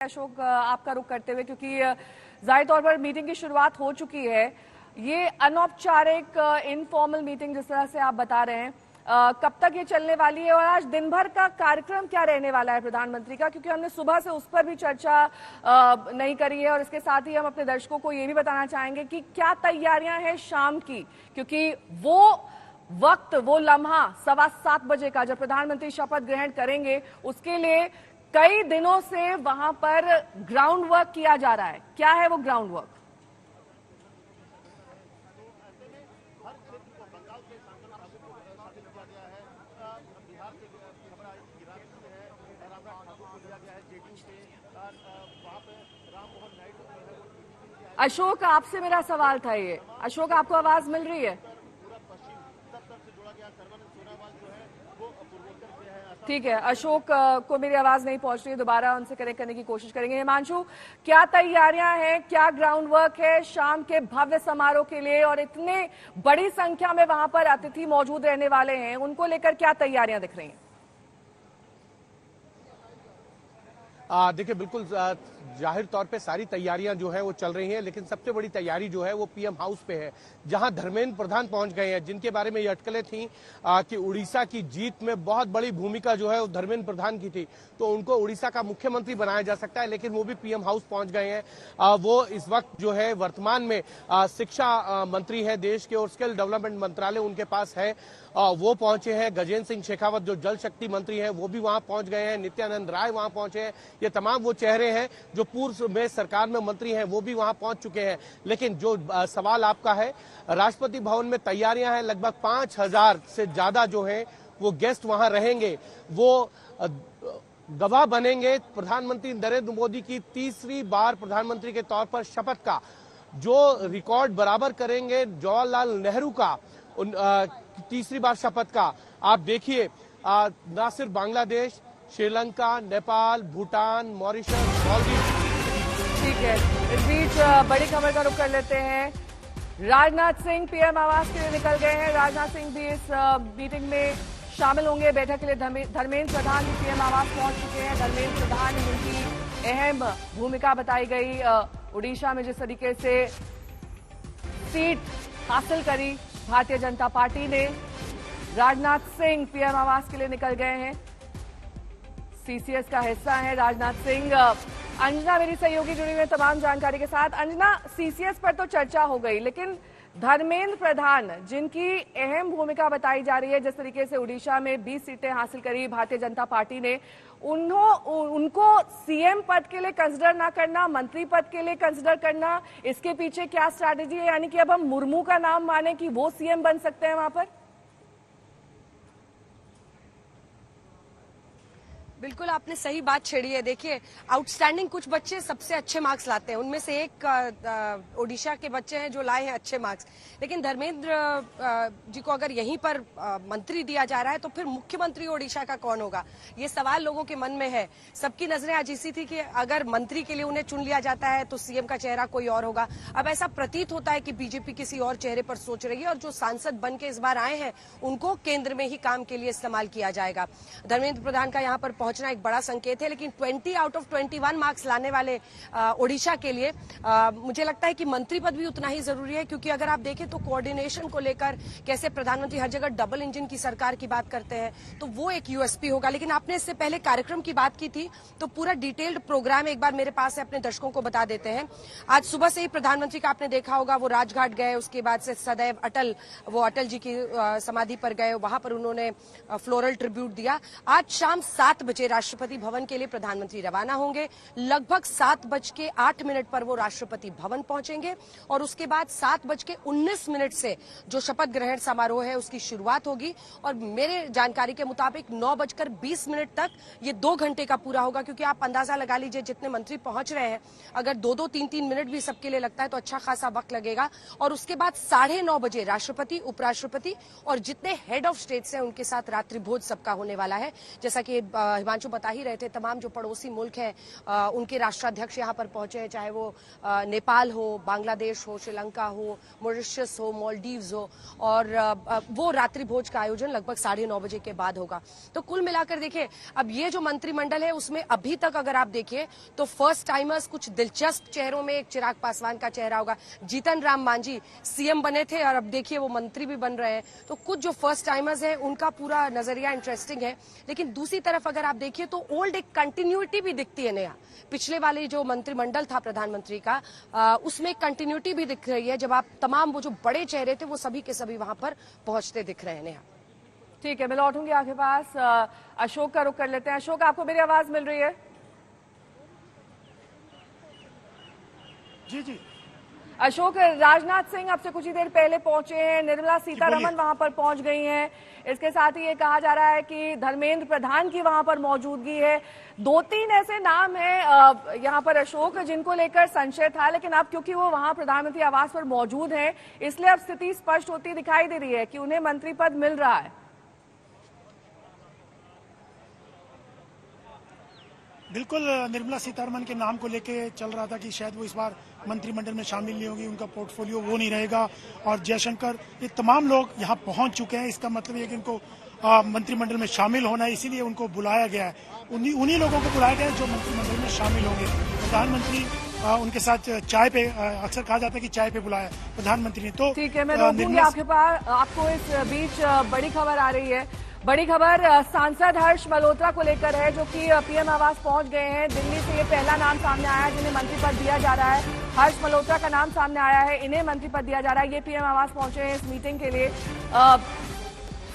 अशोक, आपका रुख करते हुए, क्योंकि जाहिर तौर पर मीटिंग की शुरुआत हो चुकी है। ये अनौपचारिक इनफॉर्मल मीटिंग जिस तरह से आप बता रहे हैं, कब तक ये चलने वाली है और आज दिन भर का कार्यक्रम क्या रहने वाला है प्रधानमंत्री का? क्योंकि हमने सुबह से उस पर भी चर्चा नहीं करी है और इसके साथ ही हम अपने दर्शकों को ये भी बताना चाहेंगे कि क्या तैयारियां हैं शाम की, क्योंकि वो वक्त, वो लम्हा 7:15 बजे का जब प्रधानमंत्री शपथ ग्रहण करेंगे, उसके लिए कई दिनों से वहां पर ग्राउंड वर्क किया जा रहा है। क्या है वो ग्राउंड वर्क? अशोक, आपसे मेरा सवाल था ये। अशोक, आपको आवाज मिल रही है? ठीक है, अशोक को मेरी आवाज नहीं पहुंच रही है, दोबारा उनसे कनेक्ट करने की कोशिश करेंगे। हिमांशु, क्या तैयारियां हैं, क्या ग्राउंड वर्क है शाम के भव्य समारोह के लिए, और इतने बड़ी संख्या में वहां पर अतिथि मौजूद रहने वाले हैं, उनको लेकर क्या तैयारियां दिख रही हैं? देखिए, बिल्कुल जाहिर तौर पे सारी तैयारियां जो है वो चल रही हैं, लेकिन सबसे बड़ी तैयारी जो है वो पीएम हाउस पे है, जहां धर्मेंद्र प्रधान पहुंच गए हैं, जिनके बारे में ये अटकलें थी कि उड़ीसा की जीत में बहुत बड़ी भूमिका जो है वो धर्मेंद्र प्रधान की थी, तो उनको उड़ीसा का मुख्यमंत्री बनाया जा सकता है, लेकिन वो भी पीएम हाउस पहुंच गए हैं। वो इस वक्त जो है वर्तमान में शिक्षा मंत्री है देश के, और स्किल डेवलपमेंट मंत्रालय उनके पास है, वो पहुंचे हैं। गजेंद्र सिंह शेखावत जो जल शक्ति मंत्री हैं वो भी वहां पहुंच गए हैं। नित्यानंद राय वहां पहुंचे हैं। ये तमाम वो चेहरे हैं जो पूर्व में सरकार में मंत्री हैं, वो भी वहां पहुंच चुके हैं। लेकिन जो सवाल आपका है, राष्ट्रपति भवन में तैयारियां हैं, लगभग 5000 से ज्यादा जो है वो गेस्ट वहां रहेंगे। वो गवाह बनेंगे प्रधानमंत्री नरेंद्र मोदी की तीसरी बार प्रधानमंत्री के तौर पर शपथ का, जो रिकॉर्ड बराबर करेंगे जवाहरलाल नेहरू का तीसरी बार शपथ का। आप देखिए, न सिर्फ बांग्लादेश, श्रीलंका, नेपाल, भूटान, मॉरिशस, मालदीव। ठीक है, इस बीच बड़ी खबर का रुख कर लेते हैं। राजनाथ सिंह पीएम आवास के लिए निकल गए हैं। राजनाथ सिंह भी इस मीटिंग में शामिल होंगे। बैठक के लिए धर्मेंद्र प्रधान भी पीएम आवास पहुंच चुके हैं। धर्मेंद्र प्रधान, जिनकी अहम भूमिका बताई गई उड़ीसा में जिस तरीके से सीट हासिल करी भारतीय जनता पार्टी ने। राजनाथ सिंह पीएम आवास के लिए निकल गए हैं, सीसीएस का हिस्सा है राजनाथ सिंह। अंजना मेरी सहयोगी जुड़ी हुई तमाम जानकारी के साथ। अंजना, सीसीएस पर तो चर्चा हो गई, लेकिन धर्मेंद्र प्रधान, जिनकी अहम भूमिका बताई जा रही है, जिस तरीके से उड़ीसा में 20 सीटें हासिल करी भारतीय जनता पार्टी ने, उनको सीएम पद के लिए कंसिडर ना करना, मंत्री पद के लिए कंसिडर करना, इसके पीछे क्या स्ट्रैटेजी है? यानी कि अब हम मुर्मू का नाम माने कि वो सीएम बन सकते हैं वहां पर? बिल्कुल, आपने सही बात छेड़ी है। देखिए, आउटस्टैंडिंग कुछ बच्चे सबसे अच्छे मार्क्स लाते हैं, उनमें से एक ओडिशा के बच्चे हैं जो लाए हैं अच्छे मार्क्स। लेकिन धर्मेंद्र जी को अगर यहीं पर मंत्री दिया जा रहा है तो फिर मुख्यमंत्री ओडिशा का कौन होगा, ये सवाल लोगों के मन में है। सबकी नजरें आज इसी थी कि अगर मंत्री के लिए उन्हें चुन लिया जाता है तो सीएम का चेहरा कोई और होगा। अब ऐसा प्रतीत होता है कि बीजेपी किसी और चेहरे पर सोच रही है, और जो सांसद बन के इस बार आए हैं उनको केंद्र में ही काम के लिए इस्तेमाल किया जाएगा। धर्मेंद्र प्रधान का यहाँ पर पहुंचना एक बड़ा संकेत है, लेकिन 20 आउट ऑफ 21 मार्क्स लाने वाले ओडिशा के लिए मुझे लगता है कि मंत्री पद भी उतना ही जरूरी है, क्योंकि अगर आप देखें तो कोऑर्डिनेशन को लेकर कैसे प्रधानमंत्री हर जगह डबल इंजन की सरकार की बात करते हैं, तो वो एक यूएसपी होगा। लेकिन आपने इससे पहले कार्यक्रम की बात की थी, तो पूरा डिटेल्ड प्रोग्राम एक बार मेरे पास है, अपने दर्शकों को बता देते हैं। आज सुबह से ही प्रधानमंत्री का आपने देखा होगा, वो राजघाट गए, उसके बाद से सदैव अटल, वो अटल जी की समाधि पर गए, वहां पर उन्होंने फ्लोरल ट्रिब्यूट दिया। आज शाम 7 बजे राष्ट्रपति भवन के लिए प्रधानमंत्री रवाना होंगे। लगभग 7:08 पर वो राष्ट्रपति भवन पहुंचेंगे, और उसके बाद 7:19 से जो शपथ ग्रहण समारोह है उसकी शुरुआत होगी, और मेरे जानकारी के मुताबिक 9:20 तक ये 2 घंटे का पूरा होगा, क्योंकि आप अंदाजा लगा लीजिए जितने मंत्री पहुंच रहे हैं, अगर 2-2, 3-3 मिनट भी सबके लिए लगता है तो अच्छा खासा वक्त लगेगा। और उसके बाद 9:30 बजे राष्ट्रपति, उपराष्ट्रपति और जितने हेड ऑफ स्टेट्स हैं उनके साथ रात्रि भोज सबका होने वाला है। जैसा कि हिमांशु बता ही रहे थे, तमाम जो पड़ोसी मुल्क हैं उनके राष्ट्राध्यक्ष यहाँ पर पहुंचे हैं, चाहे वो नेपाल हो, बांग्लादेश हो, श्रीलंका हो, मॉरिशस हो, मालदीव्स हो, और वो रात्रि भोज का आयोजन लगभग 9:30 बजे के बाद होगा। तो कुल मिलाकर देखिए, अब ये जो मंत्रिमंडल है उसमें अभी तक अगर आप देखिए तो फर्स्ट टाइमर्स, कुछ दिलचस्प चेहरों में एक चिराग पासवान का चेहरा होगा। जीतन राम मांझी सीएम बने थे और अब देखिए वो मंत्री भी बन रहे हैं, तो कुछ जो फर्स्ट टाइमर्स हैं उनका पूरा नजरिया इंटरेस्टिंग है। लेकिन दूसरी तरफ अगर आप देखिए तो ओल्ड एक कंटिन्यूटी भी दिखती है नया, पिछले वाले जो मंत्रिमंडल था प्रधानमंत्री का उसमें कंटिन्यूटी भी दिख रही है, जब आप तमाम वो जो बड़े चेहरे थे वो सभी के सभी वहां पर पहुंचते दिख रहे हैं। नेहा, ठीक है, मैं लौटूंगी आपके पास। अशोक का रुख कर लेते हैं। अशोक, आपको मेरी आवाज मिल रही है? जी जी अशोक, राजनाथ सिंह अब से कुछ ही देर पहले पहुंचे हैं, निर्मला सीतारमण वहां पर पहुंच गई हैं। इसके साथ ही ये कहा जा रहा है कि धर्मेंद्र प्रधान की वहां पर मौजूदगी है। 2-3 ऐसे नाम हैं यहां पर अशोक जिनको लेकर संशय था, लेकिन अब क्योंकि वो वहां प्रधानमंत्री आवास पर मौजूद हैं, इसलिए अब स्थिति स्पष्ट होती दिखाई दे रही है कि उन्हें मंत्री पद मिल रहा है। बिल्कुल, निर्मला सीतारमण के नाम को लेके चल रहा था कि शायद वो इस बार मंत्रिमंडल में शामिल नहीं होगी, उनका पोर्टफोलियो वो नहीं रहेगा, और जयशंकर, ये तमाम लोग यहाँ पहुंच चुके हैं। इसका मतलब ये कि इनको मंत्रिमंडल में शामिल होना है, इसीलिए उनको बुलाया गया है। उन्हीं लोगों को बुलाया गया है जो मंत्रिमंडल में शामिल होंगे। प्रधानमंत्री उनके साथ चाय पे, अक्सर कहा जाता है कि चाय पे बुलाया प्रधानमंत्री ने। तो ठीक है, मैं रोकूंगी आपके पास। आपको इस बीच बड़ी खबर आ रही है। बड़ी खबर सांसद हर्ष मल्होत्रा को लेकर है, जो कि पीएम आवास पहुंच गए हैं। दिल्ली से ये पहला नाम सामने आया है जिन्हें मंत्री पद दिया जा रहा है। हर्ष मल्होत्रा का नाम सामने आया है, इन्हें मंत्री पद दिया जा रहा है। ये पीएम आवास पहुंचे हैं इस मीटिंग के लिए।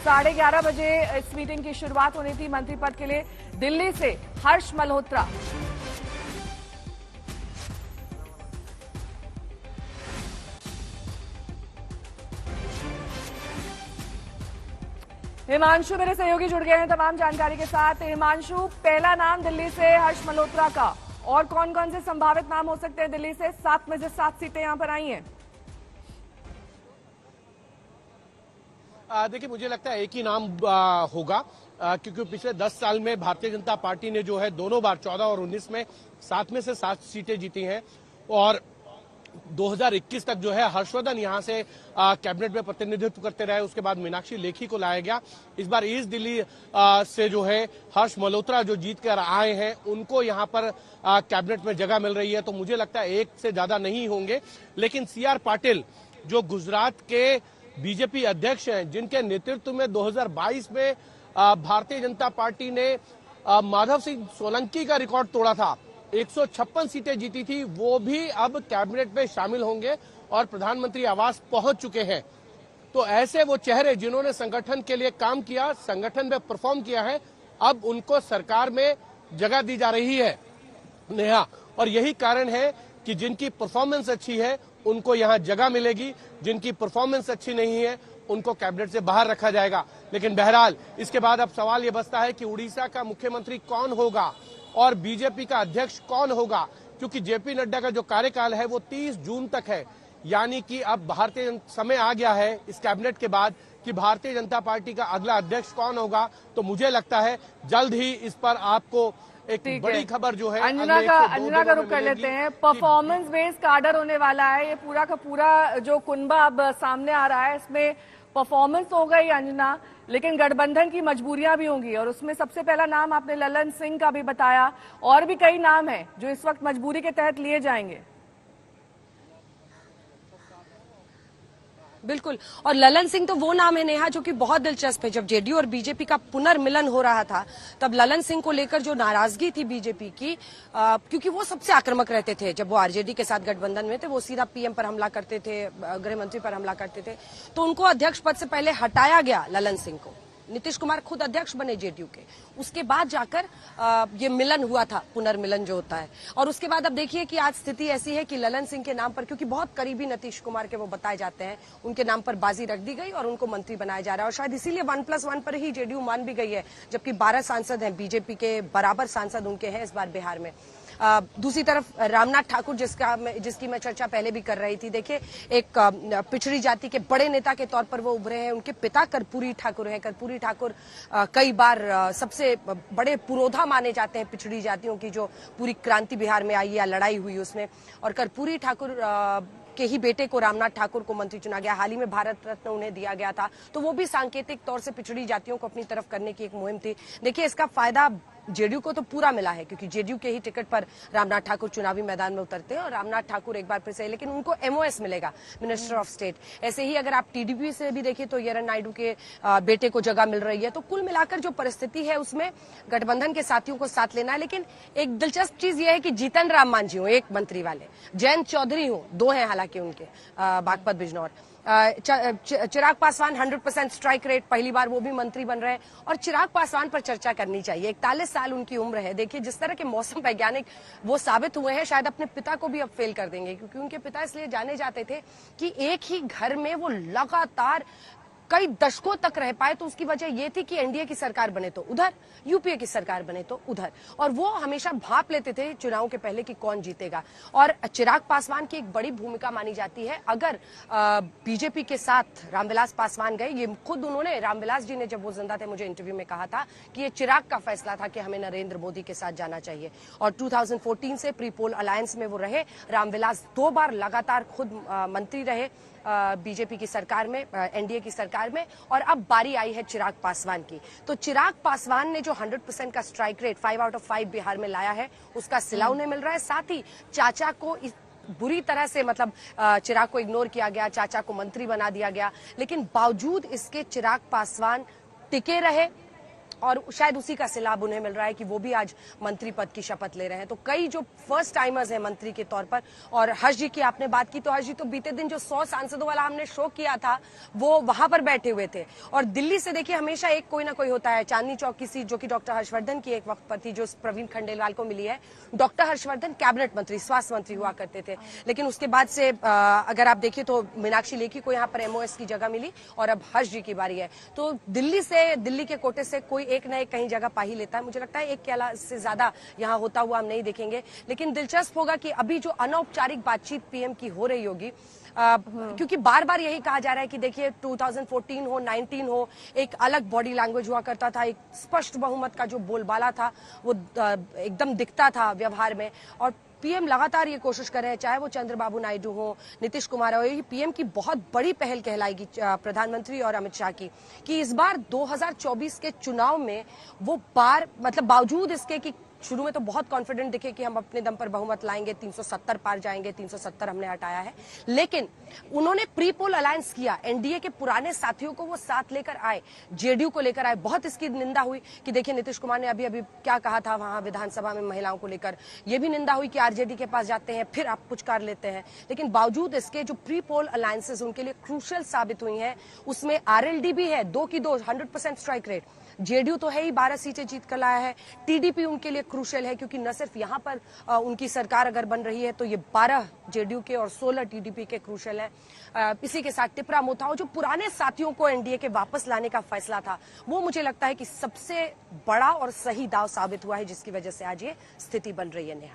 11:30 बजे इस मीटिंग की शुरुआत होनी थी मंत्री पद के लिए। दिल्ली से हर्ष मल्होत्रा। हिमांशु मेरे सहयोगी जुड़ गए हैं तमाम जानकारी के साथ। हिमांशु, पहला नाम दिल्ली से हर्ष मल्होत्रा का, और कौन कौन से संभावित नाम हो सकते हैं दिल्ली से? 7 में से 7 सीटें यहां पर आई हैं। देखिए, मुझे लगता है एक ही नाम होगा, क्योंकि पिछले 10 साल में भारतीय जनता पार्टी ने जो है दोनों बार 14 और 19 में 7 में से 7 सीटें जीती हैं, और 2021 तक जो है हर्षवर्धन यहां से कैबिनेट में प्रतिनिधित्व करते रहे। उसके बाद मीनाक्षी लेखी को लाया गया। इस बार ईस्ट दिल्ली से जो है हर्ष मल्होत्रा जो जीत कर आए हैं, उनको यहां पर कैबिनेट में जगह मिल रही है। तो मुझे लगता है एक से ज्यादा नहीं होंगे, लेकिन सीआर पाटिल जो गुजरात के बीजेपी अध्यक्ष हैं, जिनके नेतृत्व में 2022 में भारतीय जनता पार्टी ने माधव सिंह सोलंकी का रिकॉर्ड तोड़ा था, 156 सीटें जीती थी, वो भी अब कैबिनेट में शामिल होंगे और प्रधानमंत्री आवास पहुंच चुके हैं। तो ऐसे वो चेहरे जिन्होंने संगठन के लिए काम किया, संगठन में परफॉर्म किया है, अब उनको सरकार में जगह दी जा रही है नेहा। और यही कारण है कि जिनकी परफॉर्मेंस अच्छी है उनको यहां जगह मिलेगी, जिनकी परफॉर्मेंस अच्छी नहीं है उनको कैबिनेट से बाहर रखा जाएगा। लेकिन बहरहाल इसके बाद अब सवाल ये बचता है कि उड़ीसा का मुख्यमंत्री कौन होगा और बीजेपी का अध्यक्ष कौन होगा, क्योंकि जेपी नड्डा का जो कार्यकाल है वो 30 जून तक है। यानी कि अब भारतीय समय आ गया है इस कैबिनेट के बाद कि भारतीय जनता पार्टी का अगला अध्यक्ष कौन होगा। तो मुझे लगता है जल्द ही इस पर आपको एक बड़ी खबर जो है अंजना का रुख कर लेते हैं। परफॉर्मेंस बेस्ड कार्डर होने वाला है ये पूरा का पूरा जो कुनबा अब सामने आ रहा है। इसमें परफॉर्मेंस तो होगा ही अंजना, लेकिन गठबंधन की मजबूरियां भी होंगी, और उसमें सबसे पहला नाम आपने ललन सिंह का भी बताया, और भी कई नाम हैं जो इस वक्त मजबूरी के तहत लिए जाएंगे। बिल्कुल, और ललन सिंह तो वो नाम है नेहा जो कि बहुत दिलचस्प है। जब जेडीयू और बीजेपी का पुनर्मिलन हो रहा था तब ललन सिंह को लेकर जो नाराजगी थी बीजेपी की, क्योंकि वो सबसे आक्रामक रहते थे जब वो आरजेडी के साथ गठबंधन में थे, वो सीधा पीएम पर हमला करते थे, गृह मंत्री पर हमला करते थे, तो उनको अध्यक्ष पद से पहले हटाया गया ललन सिंह को। नीतीश कुमार खुद अध्यक्ष बने जेडीयू के, उसके बाद जाकर ये मिलन हुआ था, पुनर्मिलन जो होता है। और उसके बाद अब देखिए कि आज स्थिति ऐसी है कि ललन सिंह के नाम पर, क्योंकि बहुत करीबी नीतीश कुमार के वो बताए जाते हैं, उनके नाम पर बाजी रख दी गई और उनको मंत्री बनाया जा रहा है। और शायद इसीलिए 1+1 पर ही जेडीयू मान भी गई है, जबकि 12 सांसद हैं बीजेपी के, बराबर सांसद उनके हैं इस बार बिहार में। दूसरी तरफ रामनाथ ठाकुर जिसकी मैं चर्चा पहले भी कर रही थी, देखिए एक पिछड़ी जाति के बड़े नेता के तौर पर वो उभरे हैं। उनके पिता कर्पूरी ठाकुर हैं। कर्पूरी ठाकुर कई बार सबसे बड़े पुरोधा माने जाते हैं पिछड़ी जातियों की, जो पूरी क्रांति बिहार में आई या लड़ाई हुई उसमें। और कर्पूरी ठाकुर के ही बेटे को, रामनाथ ठाकुर को मंत्री चुना गया। हाल ही में भारत रत्न उन्हें दिया गया था। तो वो भी सांकेतिक तौर से पिछड़ी जातियों को अपनी तरफ करने की एक मुहिम थी। देखिए इसका फायदा जेडीयू को तो पूरा मिला है, क्योंकि जेडीयू के ही टिकट पर रामनाथ ठाकुर चुनावी मैदान में उतरते हैं और रामनाथ ठाकुर एक बार फिर से, लेकिन उनको एमओएस मिलेगा, मिनिस्टर ऑफ स्टेट। ऐसे ही अगर आप टीडीपी से भी देखिए तो येरन नायडू के बेटे को जगह मिल रही है। तो कुल मिलाकर जो परिस्थिति है उसमें गठबंधन के साथियों को साथ लेना है। लेकिन एक दिलचस्प चीज यह है कि जीतन राम मांझी हो एक मंत्री वाले, जयंत चौधरी हो दो हैं हालांकि उनके, बागपत बिजनौर, चिराग पासवान 100% स्ट्राइक रेट, पहली बार वो भी मंत्री बन रहे हैं। और चिराग पासवान पर चर्चा करनी चाहिए। 41 साल उनकी उम्र है। देखिए जिस तरह के मौसम वैज्ञानिक वो साबित हुए हैं, शायद अपने पिता को भी अब फेल कर देंगे, क्योंकि उनके पिता इसलिए जाने जाते थे कि एक ही घर में वो लगातार कई दशकों तक रह पाए। तो उसकी वजह ये थी कि एनडीए की सरकार बने तो उधर, यूपीए की सरकार बने तो उधर, और वो हमेशा भाप लेते थे चुनाव के पहले कि कौन जीतेगा। और चिराग पासवान की एक बड़ी भूमिका मानी जाती है। अगर बीजेपी के साथ रामविलास पासवान गए, ये खुद उन्होंने, रामविलास जी ने जब वो जिंदा थे मुझे इंटरव्यू में कहा था कि ये चिराग का फैसला था कि हमें नरेंद्र मोदी के साथ जाना चाहिए। और 2014 से प्री पोल अलायंस में वो रहे। रामविलास 2 बार लगातार खुद मंत्री रहे बीजेपी की सरकार में, एनडीए की सरकार में। और अब बारी आई है चिराग पासवान की। तो चिराग पासवान ने जो 100% का strike rate 5 out of 5 Bihar में लाया है, उसका सिला उन्हें मिल रहा है। साथ ही चाचा को बुरी तरह से, मतलब चिराग को इग्नोर किया गया, चाचा को मंत्री बना दिया गया, लेकिन बावजूद इसके चिराग पासवान टिके रहे और शायद उसी का सिलाब उन्हें मिल रहा है कि वो भी आज मंत्री पद की शपथ ले रहे हैं। तो कई जो फर्स्ट टाइमर्स हैं मंत्री के तौर पर, और हर्ष जी की आपने बात की, तो हर्ष जी तो बीते दिन जो 100 सांसदों वाला हमने शो किया था वो वहां पर बैठे हुए थे। और दिल्ली से देखिए हमेशा एक कोई ना कोई होता है। चांदनी चौक की सीट जो कि डॉक्टर हर्षवर्धन की एक वक्त पर थी, जो प्रवीण खंडेलवाल को मिली है। डॉक्टर हर्षवर्धन कैबिनेट मंत्री, स्वास्थ्य मंत्री हुआ करते थे, लेकिन उसके बाद से अगर आप देखिए तो मीनाक्षी लेखी को यहाँ पर एमओएस की जगह मिली और अब हर्ष जी की बारी है। तो दिल्ली के कोटे से कोई एक न एक कहीं जगह पा ही लेता है। मुझे लगता है एक के से ज्यादा यहाँ होता हुआ हम नहीं देखेंगे। लेकिन दिलचस्प होगा कि अभी जो अनौपचारिक बातचीत पीएम की हो रही होगी, क्योंकि बार बार यही कहा जा रहा है कि देखिए 2014 हो, 19 हो, एक अलग बॉडी लैंग्वेज हुआ करता था, एक स्पष्ट बहुमत का जो बोलबाला था वो एकदम दिखता था व्यवहार में। और पीएम लगातार ये कोशिश कर रहे हैं, चाहे वो चंद्रबाबू नायडू हो, नीतीश कुमार हो, ये पीएम की बहुत बड़ी पहल कहलाएगी प्रधानमंत्री और अमित शाह की, कि इस बार 2024 के चुनाव में वो बावजूद इसके कि शुरू में तो बहुत कॉन्फिडेंट दिखे कि हम अपने दम पर बहुमत लाएंगे, 370 पार जाएंगे, 370 हमने हटाया है, लेकिन उन्होंने प्री पोल अलायंस किया, एनडीए के पुराने साथियों को वो साथ लेकर आए, जेडीयू को लेकर आए। बहुत इसकी निंदा हुई कि देखिए नीतीश कुमार ने अभी क्या कहा था वहां विधानसभा में महिलाओं को लेकर, ये भी निंदा हुई कि आरजेडी के पास जाते हैं फिर आप कुछ कर लेते हैं। लेकिन बावजूद इसके जो प्री पोल अलायंसेस उनके लिए क्रूशियल साबित हुई हैं, उसमें आरएलडी भी है 2 की 2, 100% स्ट्राइक रेट। जेडीयू तो है ही, 12 सीटें जीत कर लाया है। टीडीपी उनके लिए क्रूशियल है, क्योंकि न सिर्फ यहां पर उनकी सरकार अगर बन रही है तो ये 12 जेडीयू के और 16 टीडीपी के क्रूशियल है। इसी के साथ टिपरा मोथाओ, जो पुराने साथियों को एनडीए के वापस लाने का फैसला था, वो मुझे लगता है कि सबसे बड़ा और सही दाव साबित हुआ है, जिसकी वजह से आज ये स्थिति बन रही है। नेहा।